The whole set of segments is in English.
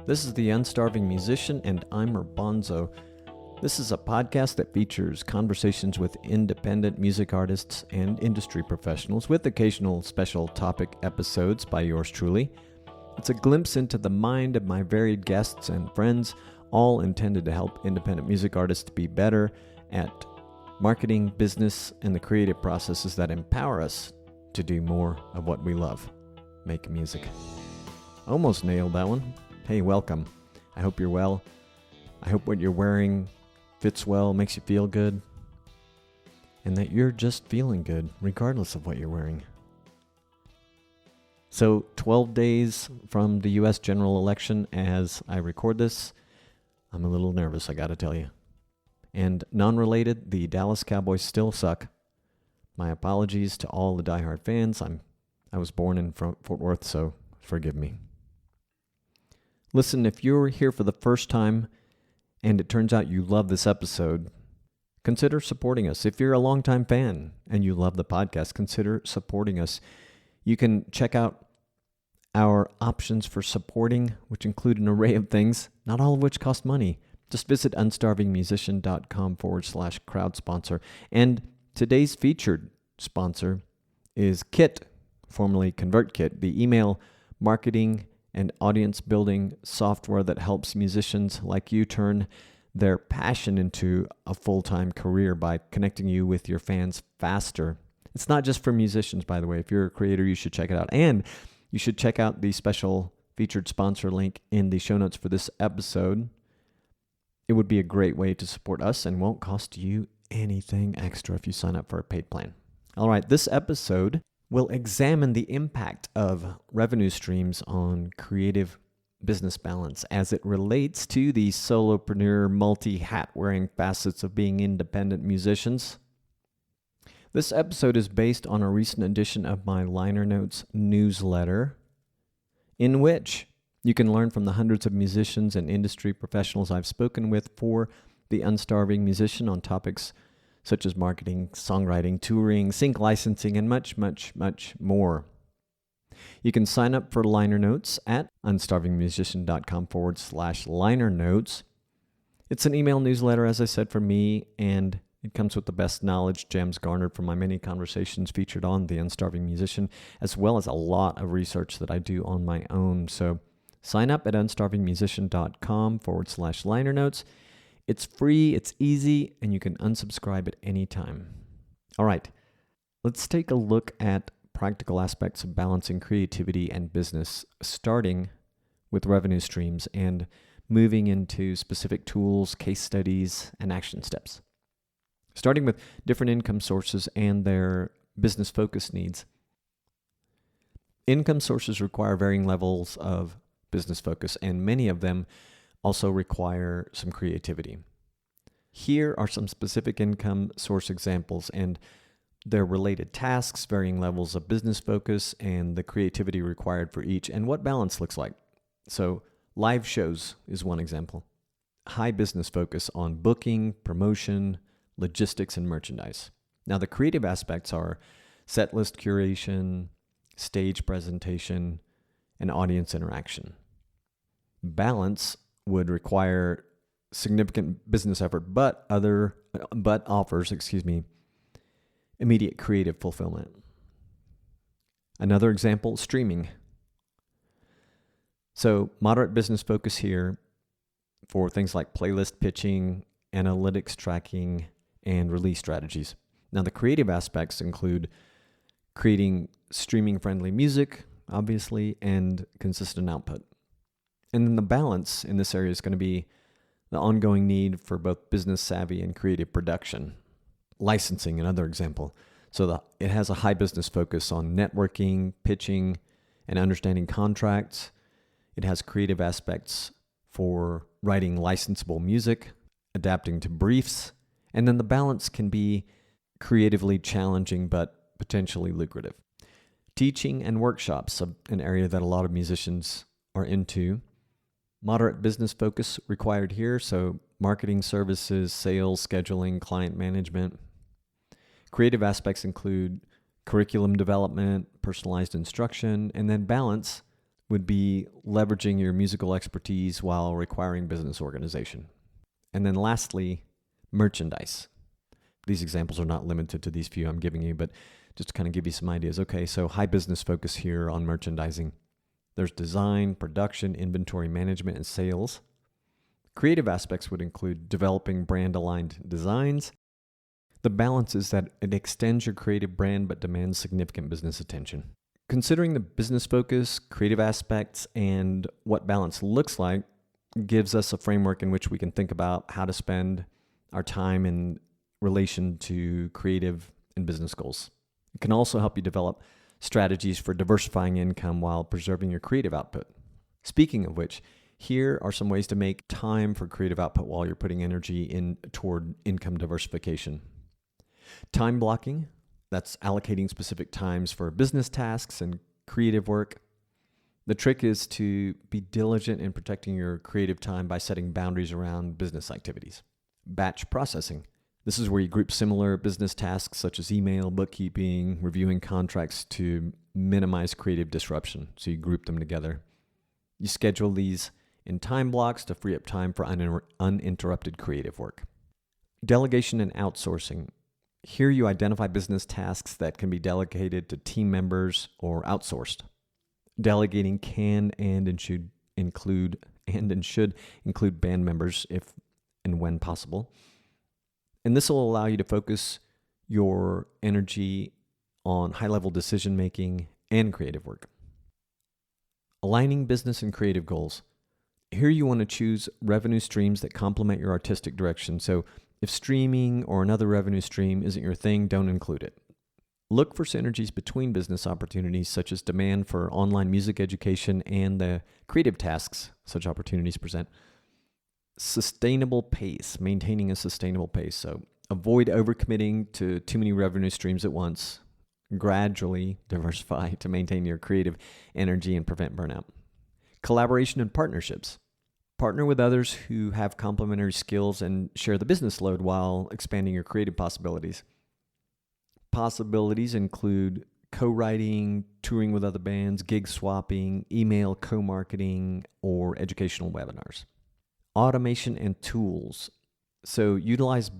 This is the Unstarving Musician, and I'm Bonzo. This is a podcast that features conversations with independent music artists and industry professionals with occasional special topic episodes by yours truly. It's a glimpse into the mind of my varied guests and friends, all intended to help independent music artists be better at marketing, business, and the creative processes that empower us to do more of what we love, make music. Almost nailed that one. Hey, welcome. I hope you're well. I hope what you're wearing fits well, makes you feel good, and that you're just feeling good regardless of what you're wearing. So 12 days from the U.S. general election as I record this. I'm a little nervous, I gotta tell you. And non-related, the Dallas Cowboys still suck. My apologies to all the diehard fans. I was born in Fort Worth, so forgive me. Listen, if you're here for the first time and it turns out you love this episode, consider supporting us. If you're a longtime fan and you love the podcast, consider supporting us. You can check out our options for supporting, which include an array of things, not all of which cost money. Just visit unstarvingmusician.com/crowd sponsor. And today's featured sponsor is Kit, formerly ConvertKit, the email marketing and audience building software that helps musicians like you turn their passion into a full-time career by connecting you with your fans faster. It's not just for musicians, by the way. If you're a creator, you should check it out. And you should check out the special featured sponsor link in the show notes for this episode. It would be a great way to support us and won't cost you anything extra if you sign up for a paid plan. All right, this episode will examine the impact of revenue streams on creative business balance as it relates to the solopreneur, multi-hat wearing facets of being independent musicians. This episode is based on a recent edition of my Liner Notes newsletter, in which you can learn from the hundreds of musicians and industry professionals I've spoken with for the Unstarving Musician on topics such as marketing, songwriting, touring, sync licensing, and much, much, much more. You can sign up for Liner Notes at unstarvingmusician.com/liner notes. It's an email newsletter, as I said, from me, and it comes with the best knowledge gems garnered from my many conversations featured on The Unstarving Musician, as well as a lot of research that I do on my own. So sign up at unstarvingmusician.com/liner notes. It's free, it's easy, and you can unsubscribe at any time. All right, let's take a look at practical aspects of balancing creativity and business, starting with revenue streams and moving into specific tools, case studies, and action steps. Starting with different income sources and their business focus needs. Income sources require varying levels of business focus, and many of them also require some creativity. Here are some specific income source examples and their related tasks, varying levels of business focus, and the creativity required for each, and what balance looks like. So, live shows is one example. High business focus on booking, promotion, logistics, and merchandise. Now, the creative aspects are set list curation, stage presentation, and audience interaction. Balance would require significant business effort, but offers immediate creative fulfillment. Another example, streaming. So moderate business focus here for things like playlist pitching, analytics tracking, and release strategies. Now, the creative aspects include creating streaming-friendly music, obviously, and consistent output. And then the balance in this area is going to be the ongoing need for both business savvy and creative production. Licensing, another example. So it has a high business focus on networking, pitching, and understanding contracts. It has creative aspects for writing licensable music, adapting to briefs, and then the balance can be creatively challenging but potentially lucrative. Teaching and workshops, an area that a lot of musicians are into. Moderate business focus required here, so marketing services, sales, scheduling, client management. Creative aspects include curriculum development, personalized instruction, and then balance would be leveraging your musical expertise while requiring business organization. And then lastly, merchandise. These examples are not limited to these few I'm giving you, but just to kind of give you some ideas. Okay, so high business focus here on merchandising. There's design, production, inventory management, and sales. Creative aspects would include developing brand-aligned designs. The balance is that it extends your creative brand but demands significant business attention. Considering the business focus, creative aspects, and what balance looks like gives us a framework in which we can think about how to spend our time in relation to creative and business goals. It can also help you develop strategies for diversifying income while preserving your creative output. Speaking of which, here are some ways to make time for creative output while you're putting energy in toward income diversification. Time blocking, that's allocating specific times for business tasks and creative work. The trick is to be diligent in protecting your creative time by setting boundaries around business activities. Batch processing. This is where you group similar business tasks such as email, bookkeeping, reviewing contracts to minimize creative disruption. So you group them together. You schedule these in time blocks to free up time for uninterrupted creative work. Delegation and outsourcing. Here you identify business tasks that can be delegated to team members or outsourced. Delegating can and should include band members if and when possible. And this will allow you to focus your energy on high-level decision-making and creative work. Aligning business and creative goals. Here you want to choose revenue streams that complement your artistic direction. So if streaming or another revenue stream isn't your thing, don't include it. Look for synergies between business opportunities such as demand for online music education and the creative tasks such opportunities present. Sustainable pace, maintaining a sustainable pace. So avoid overcommitting to too many revenue streams at once. Gradually diversify to maintain your creative energy and prevent burnout. Collaboration and partnerships. Partner with others who have complementary skills and share the business load while expanding your creative possibilities. Possibilities include co-writing, touring with other bands, gig swapping, email co-marketing, or educational webinars. Automation and tools. So utilize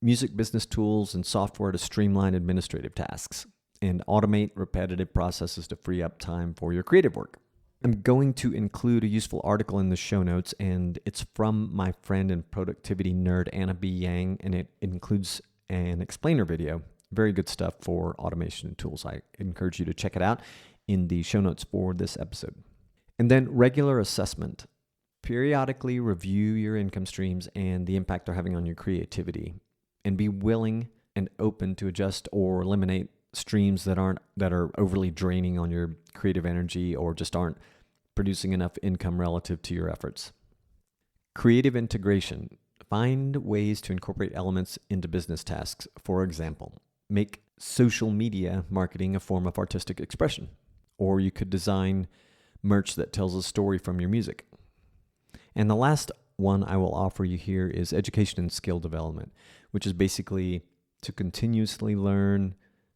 music business tools and software to streamline administrative tasks and automate repetitive processes to free up time for your creative work. I'm going to include a useful article in the show notes, and it's from my friend and productivity nerd, Anna B. Yang, and it includes an explainer video. Very good stuff for automation and tools. I encourage you to check it out in the show notes for this episode. And then regular assessment. Periodically review your income streams and the impact they're having on your creativity, and be willing and open to adjust or eliminate streams that are overly draining on your creative energy or just aren't producing enough income relative to your efforts. Creative integration. Find ways to incorporate elements into business tasks. For example, make social media marketing a form of artistic expression, or you could design merch that tells a story from your music. And the last one I will offer you here is education and skill development, which is basically to continuously learn,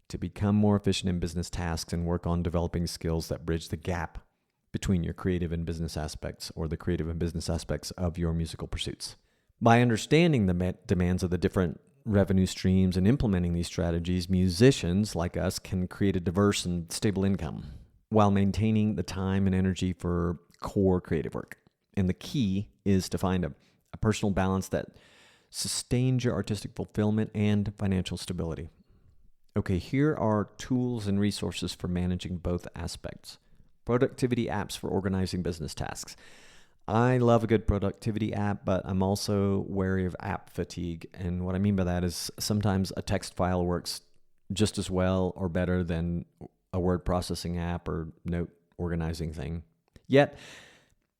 to become more efficient in business tasks, and work on developing skills that bridge the gap between your creative and business aspects, or the creative and business aspects of your musical pursuits. By understanding the demands of the different revenue streams and implementing these strategies, musicians like us can create a diverse and stable income while maintaining the time and energy for core creative work. And the key is to find a personal balance that sustains your artistic fulfillment and financial stability. Okay, here are tools and resources for managing both aspects. Productivity apps for organizing business tasks. I love a good productivity app, but I'm also wary of app fatigue. And what I mean by that is sometimes a text file works just as well or better than a word processing app or note organizing thing. Yet,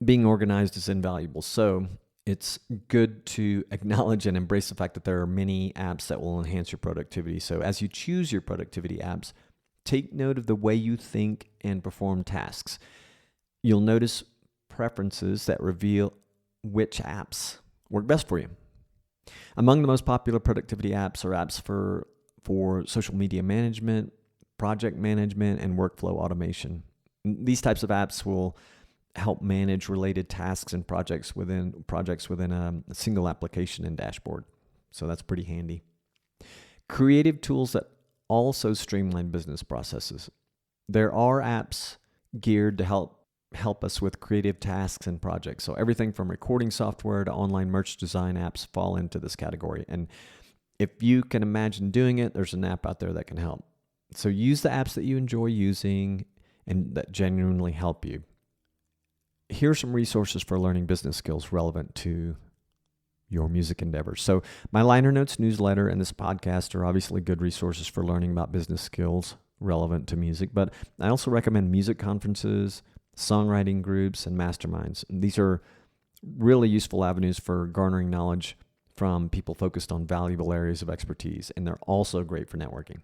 being organized is invaluable. So it's good to acknowledge and embrace the fact that there are many apps that will enhance your productivity. So as you choose your productivity apps, take note of the way you think and perform tasks. You'll notice preferences that reveal which apps work best for you. Among the most popular productivity apps are apps for social media management, project management, and workflow automation. These types of apps will help manage related tasks and projects within a single application and dashboard. So that's pretty handy. Creative tools that also streamline business processes. There are apps geared to help us with creative tasks and projects. So everything from recording software to online merch design apps fall into this category. And if you can imagine doing it, there's an app out there that can help. So use the apps that you enjoy using and that genuinely help you. Here are some resources for learning business skills relevant to your music endeavors. So my liner notes newsletter and this podcast are obviously good resources for learning about business skills relevant to music, but I also recommend music conferences, songwriting groups, and masterminds. And these are really useful avenues for garnering knowledge from people focused on valuable areas of expertise, and they're also great for networking.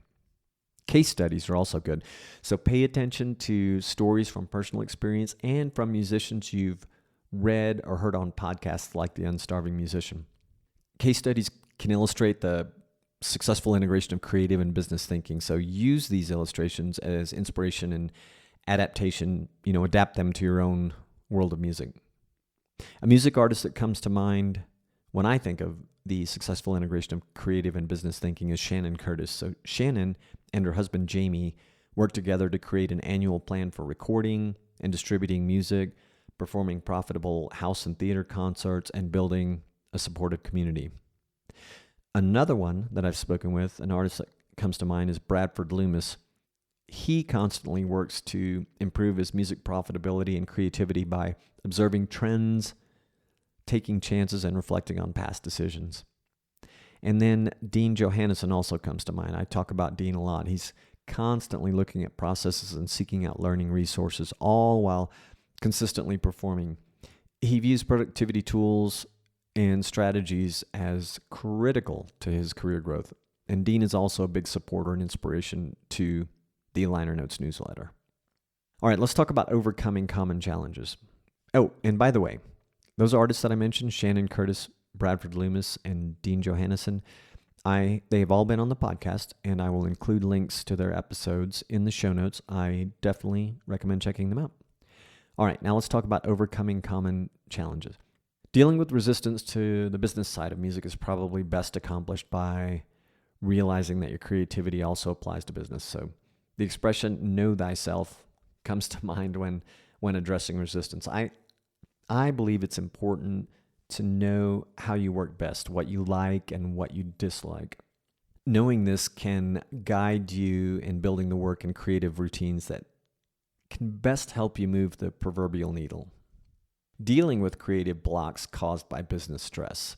Case studies are also good. So pay attention to stories from personal experience and from musicians you've read or heard on podcasts like The Unstarving Musician. Case studies can illustrate the successful integration of creative and business thinking. So use these illustrations as inspiration and adaptation, adapt them to your own world of music. A music artist that comes to mind when I think of the successful integration of creative and business thinking is Shannon Curtis. So Shannon and her husband Jamie worked together to create an annual plan for recording and distributing music, performing profitable house and theater concerts, and building a supportive community. Another one that I've spoken with, an artist that comes to mind, is Bradford Loomis. He constantly works to improve his music profitability and creativity by observing trends, taking chances, and reflecting on past decisions. And then Dean Johanesen also comes to mind. I talk about Dean a lot. He's constantly looking at processes and seeking out learning resources, all while consistently performing. He views productivity tools and strategies as critical to his career growth. And Dean is also a big supporter and inspiration to the Liner Notes newsletter. All right, let's talk about overcoming common challenges. Oh, and by the way, those artists that I mentioned, Shannon Curtis, Bradford Loomis, and Dean Johanesen, they have all been on the podcast, and I will include links to their episodes in the show notes. I definitely recommend checking them out. All right, now let's talk about overcoming common challenges. Dealing with resistance to the business side of music is probably best accomplished by realizing that your creativity also applies to business. So the expression "know thyself" comes to mind when addressing resistance. I believe it's important to know how you work best, what you like and what you dislike. Knowing this can guide you in building the work and creative routines that can best help you move the proverbial needle. Dealing with creative blocks caused by business stress.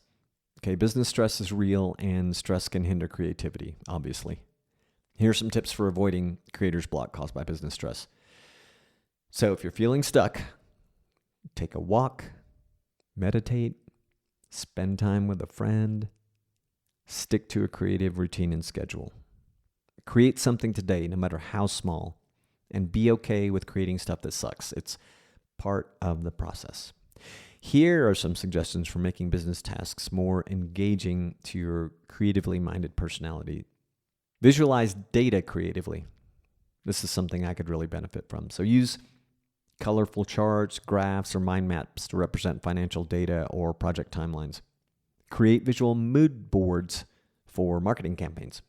Okay, business stress is real and stress can hinder creativity, obviously. Here are some tips for avoiding creator's block caused by business stress. So if you're feeling stuck, take a walk, meditate, spend time with a friend, stick to a creative routine and schedule. Create something today, no matter how small, and be okay with creating stuff that sucks. It's part of the process. Here are some suggestions for making business tasks more engaging to your creatively minded personality. Visualize data creatively. This is something I could really benefit from. So use colorful charts, graphs, or mind maps to represent financial data or project timelines. Create visual mood boards for marketing campaigns.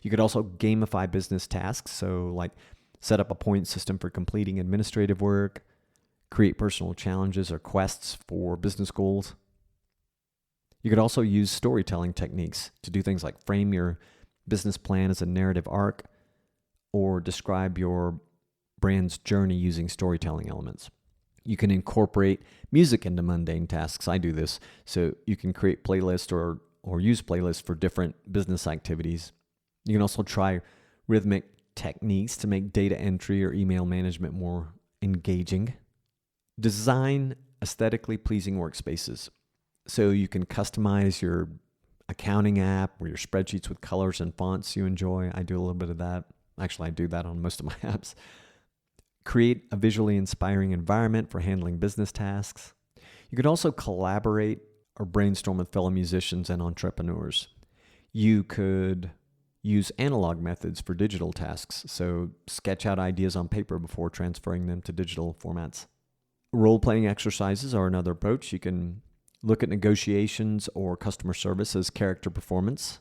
You could also gamify business tasks, so like set up a point system for completing administrative work, create personal challenges or quests for business goals. You could also use storytelling techniques to do things like frame your business plan as a narrative arc or describe your brand's journey using storytelling elements. You can incorporate music into mundane tasks. I do this. So you can create playlists or use playlists for different business activities. You can also try rhythmic techniques to make data entry or email management more engaging. Design aesthetically pleasing workspaces. So you can customize your accounting app or your spreadsheets with colors and fonts you enjoy. I do a little bit of that. Actually, I do that on most of my apps. Create a visually inspiring environment for handling business tasks. You could also collaborate or brainstorm with fellow musicians and entrepreneurs. You could use analog methods for digital tasks, so sketch out ideas on paper before transferring them to digital formats. Role-playing exercises are another approach. You can look at negotiations or customer service as character performance,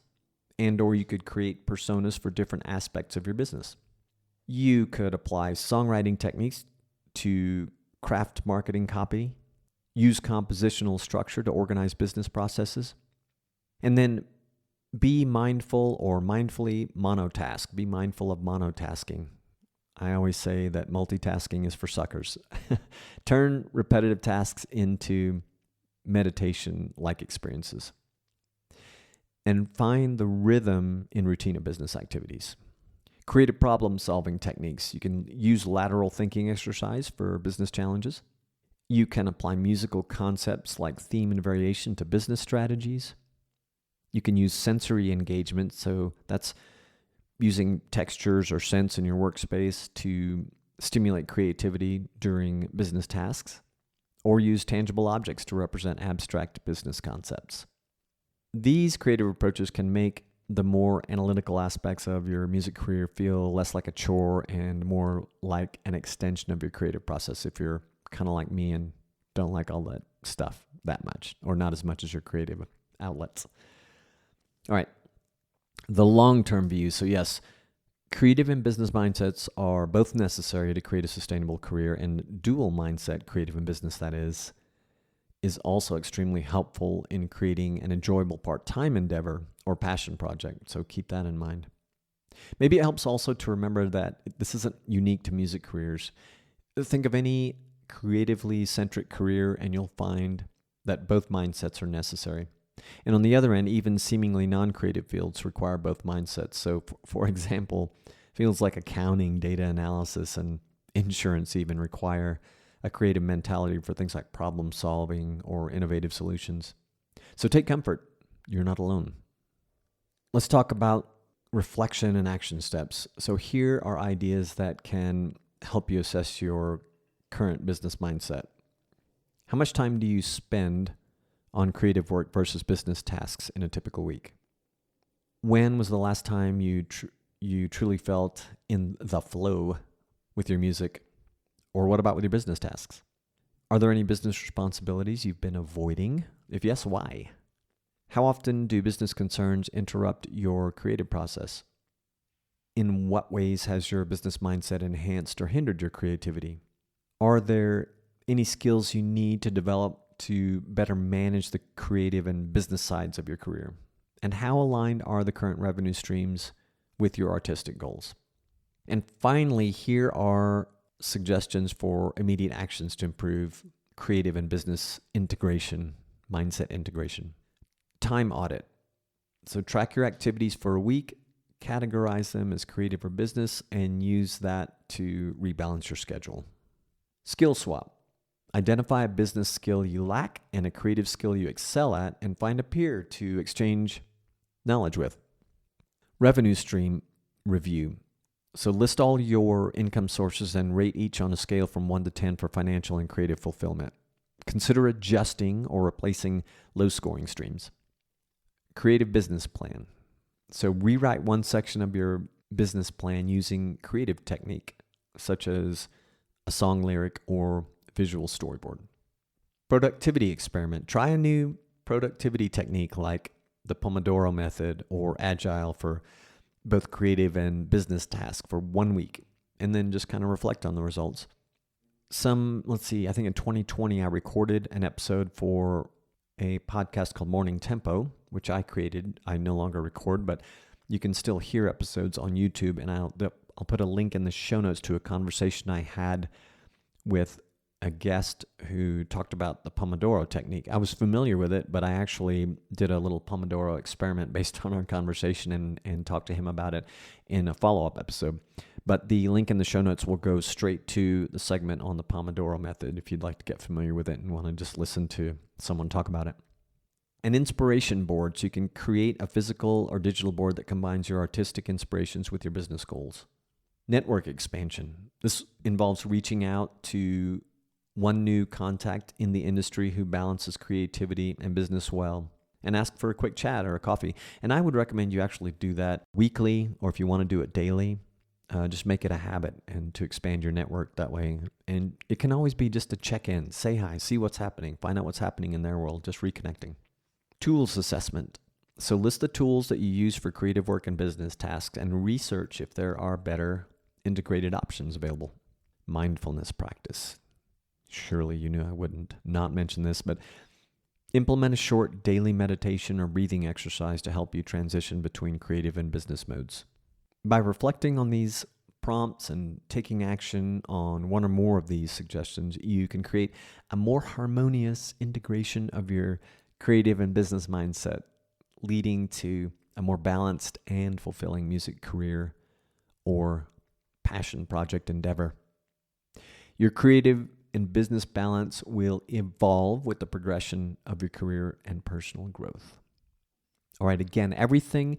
or you could create personas for different aspects of your business. You could apply songwriting techniques to craft marketing copy, use compositional structure to organize business processes, and then be mindful or mindfully monotask. Be mindful of monotasking. I always say that multitasking is for suckers. Turn repetitive tasks into meditation-like experiences. And find the rhythm in routine of business activities. Creative problem-solving techniques. You can use lateral thinking exercise for business challenges. You can apply musical concepts like theme and variation to business strategies. You can use sensory engagement, so that's using textures or scents in your workspace to stimulate creativity during business tasks, or use tangible objects to represent abstract business concepts. These creative approaches can make the more analytical aspects of your music career feel less like a chore and more like an extension of your creative process if you're kind of like me and don't like all that stuff that much, or not as much as your creative outlets. All right, the long-term view. So yes, creative and business mindsets are both necessary to create a sustainable career, and dual mindset, creative and business that is also extremely helpful in creating an enjoyable part-time endeavor or passion project. So keep that in mind. Maybe it helps also to remember that this isn't unique to music careers. Think of any creatively centric career and you'll find that both mindsets are necessary. And on the other end, even seemingly non-creative fields require both mindsets. So for example, fields like accounting, data analysis, and insurance even require a creative mentality for things like problem solving or innovative solutions. So take comfort, you're not alone. Let's talk about reflection and action steps. So here are ideas that can help you assess your current business mindset. How much time do you spend on creative work versus business tasks in a typical week? When was the last time you truly felt in the flow with your music? Or what about with your business tasks? Are there any business responsibilities you've been avoiding? If yes, why? How often do business concerns interrupt your creative process? In what ways has your business mindset enhanced or hindered your creativity? Are there any skills you need to develop to better manage the creative and business sides of your career? And how aligned are the current revenue streams with your artistic goals? And finally, here are suggestions for immediate actions to improve creative and business integration, mindset integration. Time audit. So track your activities for a week, categorize them as creative or business, and use that to rebalance your schedule. Skill swap. Identify a business skill you lack and a creative skill you excel at, and find a peer to exchange knowledge with. Revenue stream review. So list all your income sources and rate each on a scale from 1 to 10 for financial and creative fulfillment. Consider adjusting or replacing low-scoring streams. Creative business plan. So rewrite one section of your business plan using creative technique, such as a song lyric or visual storyboard. Productivity experiment. Try a new productivity technique like the Pomodoro method or Agile for both creative and business tasks for 1 week, and then just kind of reflect on the results. I think in 2020, I recorded an episode for a podcast called Morning Tempo, which I created. I no longer record, but you can still hear episodes on YouTube, and I'll put a link in the show notes to a conversation I had with a guest who talked about the Pomodoro technique. I was familiar with it, but I actually did a little Pomodoro experiment based on our conversation and talked to him about it in a follow-up episode. But the link in the show notes will go straight to the segment on the Pomodoro method if you'd like to get familiar with it and want to just listen to someone talk about it. An inspiration board, so you can create a physical or digital board that combines your artistic inspirations with your business goals. Network expansion. This involves reaching out to one new contact in the industry who balances creativity and business well, and ask for a quick chat or a coffee. And I would recommend you actually do that weekly, or if you want to do it daily. Just make it a habit and to expand your network that way. And it can always be just to check in, say hi, see what's happening, find out what's happening in their world, just reconnecting. Tools assessment. So list the tools that you use for creative work and business tasks and research if there are better integrated options available. Mindfulness practice. Surely you knew I wouldn't not mention this, but implement a short daily meditation or breathing exercise to help you transition between creative and business modes. By reflecting on these prompts and taking action on one or more of these suggestions, you can create a more harmonious integration of your creative and business mindset, leading to a more balanced and fulfilling music career or passion project endeavor. Your creative and business balance will evolve with the progression of your career and personal growth. All right, again, everything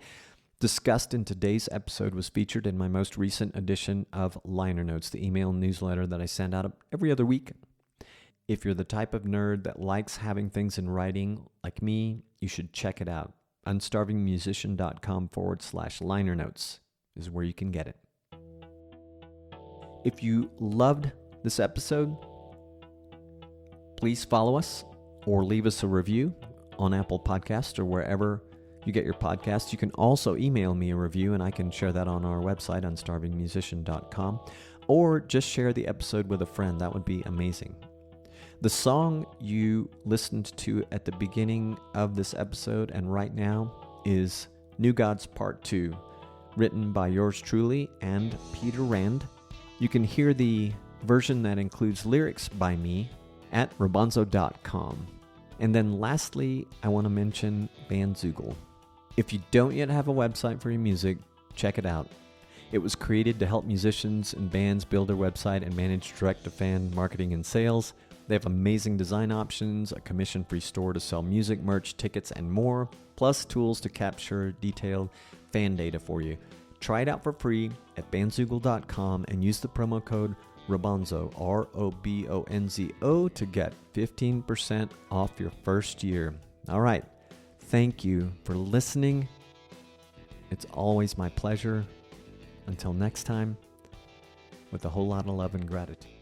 discussed in today's episode was featured in my most recent edition of Liner Notes, the email newsletter that I send out every other week. If you're the type of nerd that likes having things in writing like me, you should check it out. unstarvingmusician.com/liner notes is where you can get it. If you loved this episode, please follow us or leave us a review on Apple Podcasts or wherever you get your podcasts. You can also email me a review and I can share that on our website, unstarvingmusician.com, or just share the episode with a friend. That would be amazing. The song you listened to at the beginning of this episode and right now is New Gods Part 2, written by yours truly and Peter Rand. You can hear the version that includes lyrics by me at robonzo.com. And then lastly, I want to mention Bandzoogle. If you don't yet have a website for your music, check it out. It was created to help musicians and bands build their website and manage direct-to-fan marketing and sales. They have amazing design options, a commission-free store to sell music, merch, tickets, and more, plus tools to capture detailed fan data for you. Try it out for free at bandzoogle.com and use the promo code Robonzo, ROBONZO, to get 15% off your first year. All right. Thank you for listening. It's always my pleasure. Until next time, with a whole lot of love and gratitude.